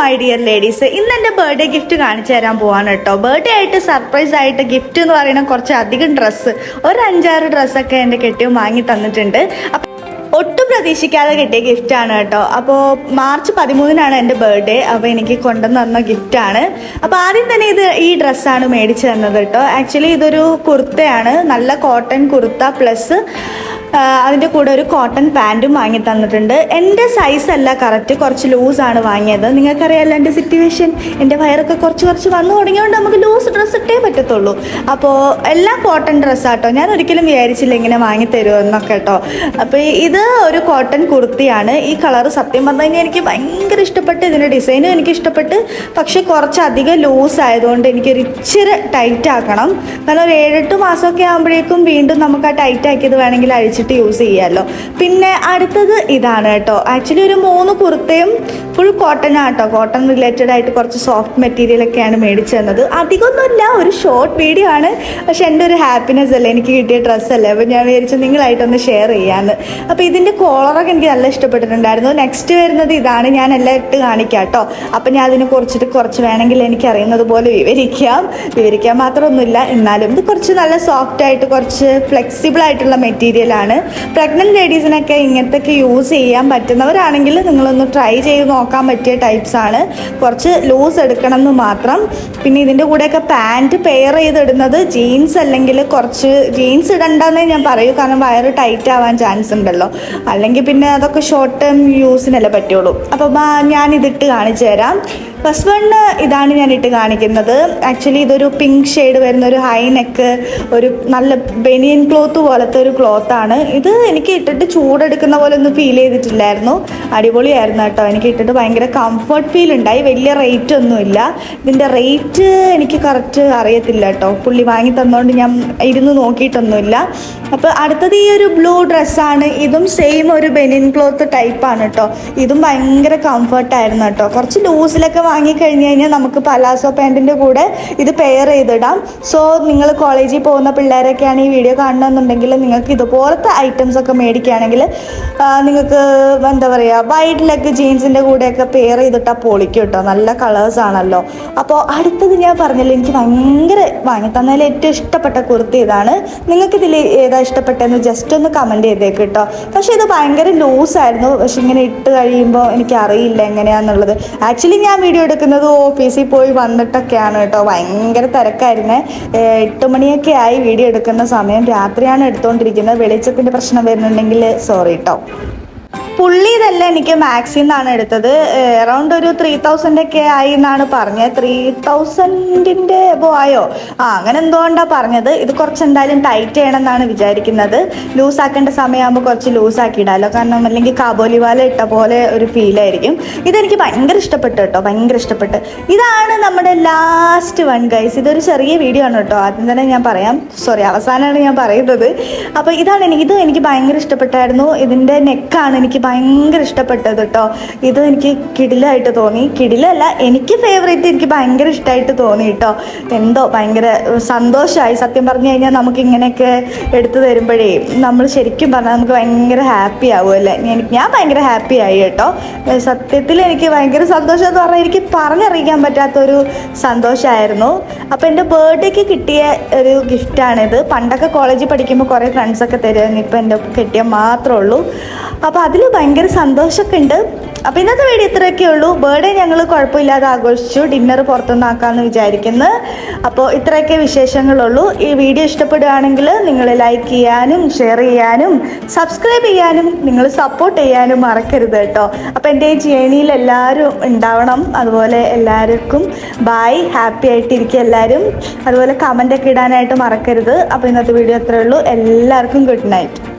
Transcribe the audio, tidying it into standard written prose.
My dear ladies, ഇന്ന് എൻ്റെ birthday gift കാണിച്ചു തരാൻ പോവാണ് കേട്ടോ. ബർത്ത്ഡേ ആയിട്ട് സർപ്രൈസ് ആയിട്ട് ഗിഫ്റ്റ് എന്ന് പറയുന്ന കുറച്ച് അധികം ഡ്രസ്സ്, ഒരു 5-6 ഡ്രസ്സൊക്കെ എൻ്റെ കെട്ടിയും വാങ്ങി തന്നിട്ടുണ്ട്. അപ്പം ഒട്ടും പ്രതീക്ഷിക്കാതെ കിട്ടിയ ഗിഫ്റ്റാണ് കേട്ടോ. അപ്പോൾ മാർച്ച് 13-നാണ് എൻ്റെ ബർത്ത്ഡേ. അപ്പോൾ എനിക്ക് കൊണ്ടുവന്ന് തന്ന ഗിഫ്റ്റാണ്. അപ്പോൾ ആദ്യം തന്നെ ഈ ഡ്രസ്സാണ് മേടിച്ച് തന്നത് കേട്ടോ. ആക്ച്വലി ഇതൊരു കുർത്തയാണ്, നല്ല കോട്ടൺ കുർത്ത പ്ലസ് അതിൻ്റെ കൂടെ ഒരു കോട്ടൺ പാൻറ്റും വാങ്ങി തന്നിട്ടുണ്ട്. എൻ്റെ സൈസല്ല കറക്റ്റ്, കുറച്ച് ലൂസാണ് വാങ്ങിയത്. നിങ്ങൾക്കറിയാമല്ലോ എൻ്റെ സിറ്റുവേഷൻ, എൻ്റെ വയറൊക്കെ കുറച്ച് വന്നു തുടങ്ങിയതുകൊണ്ട് നമുക്ക് ലൂസ് ഡ്രസ്സ് ഇട്ടേ പറ്റത്തുള്ളൂ. അപ്പോൾ എല്ലാം കോട്ടൺ ഡ്രസ്സാട്ടോ. ഞാൻ ഒരിക്കലും വിചാരിച്ചില്ല ഇങ്ങനെ വാങ്ങി തരുമെന്നൊക്കെ കേട്ടോ. അപ്പോൾ ഇത് ഒരു കോട്ടൺ കുർത്തിയാണ്. ഈ കളറ് സത്യം പറഞ്ഞു കഴിഞ്ഞാൽ എനിക്ക് ഭയങ്കര ഇഷ്ടപ്പെട്ട്, ഇതിൻ്റെ ഡിസൈനും എനിക്ക് ഇഷ്ടപ്പെട്ട്. പക്ഷേ കുറച്ചധികം ലൂസ് ആയതുകൊണ്ട് എനിക്കൊരു ഇച്ചിരി ടൈറ്റ് ആക്കണം. കാരണം ഒരു 7-8 മാസമൊക്കെ ആകുമ്പോഴേക്കും വീണ്ടും നമുക്ക് ആ ടൈറ്റ് ആക്കിയത് വേണമെങ്കിൽ അഴിച്ചിട്ട് യൂസ് ചെയ്യാമല്ലോ. പിന്നെ അടുത്തത് ഇതാണ് കേട്ടോ. ആക്ച്വലി ഒരു 3 കുർത്തയും ഫുൾ കോട്ടൺ ആട്ടോ. കോട്ടൺ റിലേറ്റഡ് ആയിട്ട് കുറച്ച് സോഫ്റ്റ് മെറ്റീരിയലൊക്കെയാണ് മേടിച്ചു തന്നത്. അധികമൊന്നുമില്ല, ഒരു ഷോർട്ട് വീഡിയോ ആണ്. പക്ഷെ എൻ്റെ ഒരു ഹാപ്പിനെസ് അല്ലേ, എനിക്ക് കിട്ടിയ ഡ്രസ്സല്ലേ. അപ്പോൾ ഞാൻ വിചാരിച്ചു നിങ്ങളായിട്ടൊന്ന് ഷെയർ ചെയ്യാമെന്ന്. അപ്പോൾ ഇതിൻ്റെ കോളറൊക്കെ എനിക്ക് നല്ല ഇഷ്ടപ്പെട്ടിട്ടുണ്ടായിരുന്നു. നെക്സ്റ്റ് വരുന്നത് ഇതാണ്. ഞാൻ എല്ലാം ഇട്ട് കാണിക്കാം കേട്ടോ. അപ്പം ഞാൻ അതിനെ കുറിച്ചിട്ട് കുറച്ച് വേണമെങ്കിൽ എനിക്ക് അറിയുന്നത് പോലെ വിവരിക്കാൻ മാത്രമൊന്നുമില്ല. എന്നാലും ഇത് കുറച്ച് നല്ല സോഫ്റ്റ് ആയിട്ട് കുറച്ച് ഫ്ലെക്സിബിൾ ആയിട്ടുള്ള മെറ്റീരിയലാണ്. പ്രഗ്നൻറ്റ് ലേഡീസിനൊക്കെ ഇങ്ങനത്തെയൊക്കെ യൂസ് ചെയ്യാൻ പറ്റുന്നവരാണെങ്കിൽ നിങ്ങളൊന്ന് ട്രൈ ചെയ്ത് നോക്കാൻ പറ്റിയ ടൈപ്സാണ്. കുറച്ച് ലൂസ് എടുക്കണം എന്ന് മാത്രം. പിന്നെ ഇതിൻ്റെ കൂടെയൊക്കെ പാൻറ്റ് പെയർ ചെയ്തിടുന്നത് ജീൻസ്, അല്ലെങ്കിൽ കുറച്ച് ജീൻസ് ഇടണ്ടെന്നേ ഞാൻ പറയൂ. കാരണം വയറ് ടൈറ്റ് ആവാൻ ചാൻസ് ഉണ്ടല്ലോ. അല്ലെങ്കിൽ പിന്നെ അതൊക്കെ ഷോർട്ട് ടേം യൂസിനല്ലേ പറ്റുള്ളൂ. അപ്പോൾ ഞാനിതിട്ട് കാണിച്ചു തരാം. ഫസ്റ്റ് വണ്ണ് ഇതാണ് ഞാൻ ഇട്ട് കാണിക്കുന്നത്. ആക്ച്വലി ഇതൊരു പിങ്ക് ഷെയ്ഡ് വരുന്ന ഒരു ഹൈ നെക്ക്, ഒരു നല്ല ബനിയൻ ക്ലോത്ത് പോലത്തെ ഒരു ക്ലോത്താണ്. ഇത് എനിക്ക് ഇട്ടിട്ട് ചൂടെടുക്കുന്ന പോലെ ഒന്നും ഫീൽ ചെയ്തിട്ടില്ലായിരുന്നു. അടിപൊളിയായിരുന്നു കേട്ടോ. എനിക്ക് ഇട്ടിട്ട് ഭയങ്കര കംഫർട്ട് ഫീൽ ഉണ്ടായി. വലിയ റേറ്റ് ഒന്നുമില്ല. ഇതിൻ്റെ റേറ്റ് എനിക്ക് കറക്റ്റ് അറിയത്തില്ല കേട്ടോ. പുള്ളി വാങ്ങി തന്നുകൊണ്ട് ഞാൻ ഇരുന്ന് നോക്കിയിട്ടൊന്നുമില്ല. അപ്പോൾ അടുത്തത് ഈ ഒരു ബ്ലൂ ഡ്രസ്സാണ്. ഇതും സെയിം ഒരു ബനിയൻ ക്ലോത്ത് ടൈപ്പാണ് കേട്ടോ. ഇതും ഭയങ്കര കംഫർട്ടായിരുന്നു കേട്ടോ. കുറച്ച് ലൂസിലൊക്കെ വാങ്ങിക്കഴിഞ്ഞ് കഴിഞ്ഞാൽ നമുക്ക് പലാസോ പാൻറ്റിൻ്റെ കൂടെ ഇത് പെയർ ചെയ്തിടാം. സോ നിങ്ങൾ കോളേജിൽ പോകുന്ന പിള്ളേരൊക്കെയാണ് ഈ വീഡിയോ കാണണമെന്നുണ്ടെങ്കിൽ നിങ്ങൾക്ക് ഇതുപോലത്തെ ഐറ്റംസ് ഒക്കെ മേടിക്കുകയാണെങ്കിൽ നിങ്ങൾക്ക് എന്താ പറയുക, വൈഡ് ലെഗ് ജീൻസിൻ്റെ കൂടെയൊക്കെ പെയർ ചെയ്തിട്ടാൽ പൊളിക്കും കേട്ടോ. നല്ല കളേഴ്സ് ആണല്ലോ. അപ്പോൾ അടുത്തത് ഞാൻ പറഞ്ഞല്ലോ, എനിക്ക് ഭയങ്കര വാങ്ങി തന്നതിൽ ഏറ്റവും ഇഷ്ടപ്പെട്ട കുർത്തി ഇതാണ്. നിങ്ങൾക്കിതിൽ ഏതാ ഇഷ്ടപ്പെട്ടതെന്ന് ജസ്റ്റ് ഒന്ന് കമൻറ്റ് ചെയ്തേക്ക് കേട്ടോ. പക്ഷേ ഇത് ഭയങ്കര ലൂസായിരുന്നു. പക്ഷെ ഇങ്ങനെ ഇട്ട് കഴിയുമ്പോൾ എനിക്കറിയില്ല എങ്ങനെയാണെന്നുള്ളത്. ആക്ച്വലി ഞാൻ വീഡിയോ എടുക്കുന്നത് ഓഫീസിൽ പോയി വന്നിട്ടൊക്കെയാണ് കേട്ടോ. ഭയങ്കര തിരക്കായിരുന്നേ. 8 മണിയൊക്കെ ആയി വീഡിയോ എടുക്കുന്ന സമയം. രാത്രിയാണ് എടുത്തുകൊണ്ടിരിക്കുന്നത്. വെളിച്ചത്തിൻ്റെ പ്രശ്നം വരുന്നുണ്ടെങ്കിൽ സോറി കേട്ടോ. പുള്ളി ഇതെല്ലാം എനിക്ക് മാക്സിൽ നിന്നാണ് എടുത്തത്. അറൗണ്ട് ഒരു 3000 ഒക്കെ ആയി എന്നാണ് പറഞ്ഞത്. 3000-ൻ്റെ എബോ ആയോ, അങ്ങനെ എന്തുകൊണ്ടാണ് പറഞ്ഞത്. ഇത് കുറച്ച് എന്തായാലും ടൈറ്റ് ചെയ്യണമെന്നാണ് വിചാരിക്കുന്നത്. ലൂസാക്കേണ്ട സമയമാകുമ്പോൾ കുറച്ച് ലൂസാക്കിയിടാമല്ലോ. കാരണം അല്ലെങ്കിൽ കാബോലിവാല ഇട്ട പോലെ ഒരു ഫീലായിരിക്കും. ഇതെനിക്ക് ഭയങ്കര ഇഷ്ടപ്പെട്ടു കേട്ടോ, ഭയങ്കര ഇഷ്ടപ്പെട്ട്. ഇതാണ് നമ്മുടെ ലാസ്റ്റ് വൺ ഗൈസ്. ഇതൊരു ചെറിയ വീഡിയോ ആണ് കേട്ടോ. ആദ്യം തന്നെ ഞാൻ പറയാം, സോറി അവസാനമാണ് ഞാൻ പറയുന്നത്. അപ്പോൾ ഇതാണ് എനിക്ക് ഭയങ്കര ഇഷ്ടപ്പെട്ടായിരുന്നു. ഇതിൻ്റെ നെക്കാണ് എനിക്ക് ഭയങ്കര ഇഷ്ടപ്പെട്ടത് കേട്ടോ. ഇത് എനിക്ക് കിടിലായിട്ട് തോന്നി. കിടിലല്ല, എനിക്ക് ഫേവറേറ്റ്, എനിക്ക് ഭയങ്കര ഇഷ്ടമായിട്ട് തോന്നി കേട്ടോ. എന്തോ ഭയങ്കര സന്തോഷമായി. സത്യം പറഞ്ഞു കഴിഞ്ഞാൽ നമുക്ക് ഇങ്ങനെയൊക്കെ എടുത്തു തരുമ്പോഴേ നമ്മൾ ശരിക്കും പറഞ്ഞാൽ നമുക്ക് ഭയങ്കര ഹാപ്പി ആവുമല്ലേ. ഞാൻ ഭയങ്കര ഹാപ്പി ആയി കേട്ടോ. സത്യത്തിൽ എനിക്ക് ഭയങ്കര സന്തോഷം എന്ന് പറഞ്ഞാൽ എനിക്ക് പറഞ്ഞറിയിക്കാൻ പറ്റാത്തൊരു സന്തോഷമായിരുന്നു. അപ്പോൾ എൻ്റെ ബർത്ത്ഡേക്ക് കിട്ടിയ ഒരു ഗിഫ്റ്റാണിത്. പണ്ടൊക്കെ കോളേജിൽ പഠിക്കുമ്പോൾ കുറേ ഫ്രണ്ട്സൊക്കെ തരുമായിരുന്നു. ഇപ്പോൾ എൻ്റെ കിട്ടിയാൽ മാത്രമേ ഉള്ളൂ. അപ്പോൾ അതിൽ ഭയങ്കര സന്തോഷമൊക്കെ ഉണ്ട്. അപ്പോൾ ഇന്നത്തെ വീഡിയോ ഇത്രയൊക്കെ ഉള്ളൂ. ബർത്ത്ഡേ ഞങ്ങൾ കുഴപ്പമില്ലാതെ ആഘോഷിച്ചു. ഡിന്നർ പുറത്തുനിന്ന് ആക്കാമെന്ന് വിചാരിക്കുന്നു. അപ്പോൾ ഇത്രയൊക്കെ വിശേഷങ്ങളുള്ളൂ. ഈ വീഡിയോ ഇഷ്ടപ്പെടുകയാണെങ്കിൽ നിങ്ങൾ ലൈക്ക് ചെയ്യാനും ഷെയർ ചെയ്യാനും സബ്സ്ക്രൈബ് ചെയ്യാനും നിങ്ങൾ സപ്പോർട്ട് ചെയ്യാനും മറക്കരുത് കേട്ടോ. അപ്പോൾ എൻ്റെ ഈ ജേണിയിൽ എല്ലാവരും ഉണ്ടാവണം. അതുപോലെ എല്ലാവർക്കും ബായ്, ഹാപ്പി ആയിട്ടിരിക്കുക എല്ലാവരും. അതുപോലെ കമൻ്റൊക്കെ ഇടാനായിട്ട് മറക്കരുത്. അപ്പോൾ ഇന്നത്തെ വീഡിയോ ഇത്രയേ ഉള്ളൂ. എല്ലാവർക്കും ഗുഡ് നൈറ്റ്.